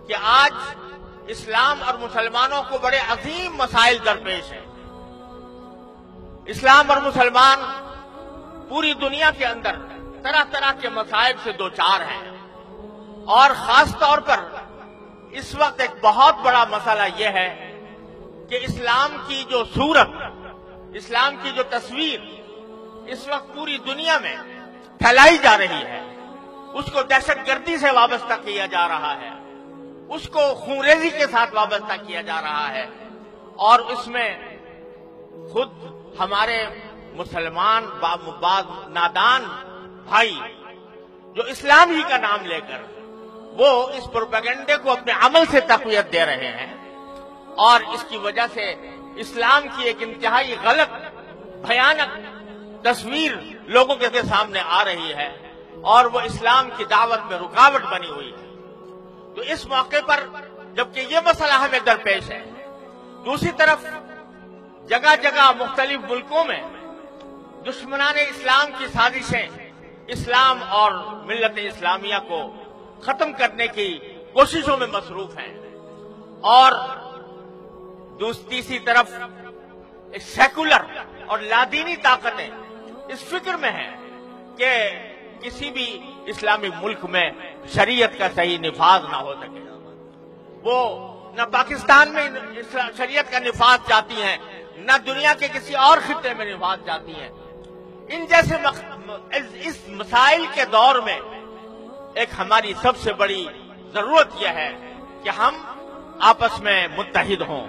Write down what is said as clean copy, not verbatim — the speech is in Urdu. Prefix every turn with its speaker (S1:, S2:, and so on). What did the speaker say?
S1: کہ آج اسلام اور مسلمانوں کو بڑے عظیم مسائل درپیش ہیں۔ اسلام اور مسلمان پوری دنیا کے اندر طرح طرح کے مسائل سے دوچار ہیں، اور خاص طور پر اس وقت ایک بہت بڑا مسئلہ یہ ہے کہ اسلام کی جو صورت، اسلام کی جو تصویر اس وقت پوری دنیا میں پھیلائی جا رہی ہے، اس کو دہشت گردی سے وابستہ کیا جا رہا ہے، اس کو خونریزی کے ساتھ وابستہ کیا جا رہا ہے، اور اس میں خود ہمارے مسلمان بعض نادان بھائی جو اسلام ہی کا نام لے کر وہ اس پروپیگنڈے کو اپنے عمل سے تقویت دے رہے ہیں، اور اس کی وجہ سے اسلام کی ایک انتہائی غلط بھیانک تصویر لوگوں کے سامنے آ رہی ہے، اور وہ اسلام کی دعوت میں رکاوٹ بنی ہوئی ہے۔ تو اس موقع پر جبکہ یہ مسئلہ ہمیں درپیش ہے، دوسری طرف جگہ جگہ مختلف ملکوں میں دشمنان اسلام کی سازشیں اسلام اور ملت اسلامیہ کو ختم کرنے کی کوششوں میں مصروف ہیں، اور تیسری طرف ایک سیکولر اور لادینی طاقتیں اس فکر میں ہیں کہ کسی بھی اسلامی ملک میں شریعت کا صحیح نفاذ نہ ہو سکے۔ وہ نہ پاکستان میں شریعت کا نفاذ چاہتی ہیں، نہ دنیا کے کسی اور خطے میں نفاذ چاہتی ہیں۔ ان جیسے اس مسائل کے دور میں ایک ہماری سب سے بڑی ضرورت یہ ہے کہ ہم آپس میں متحد ہوں،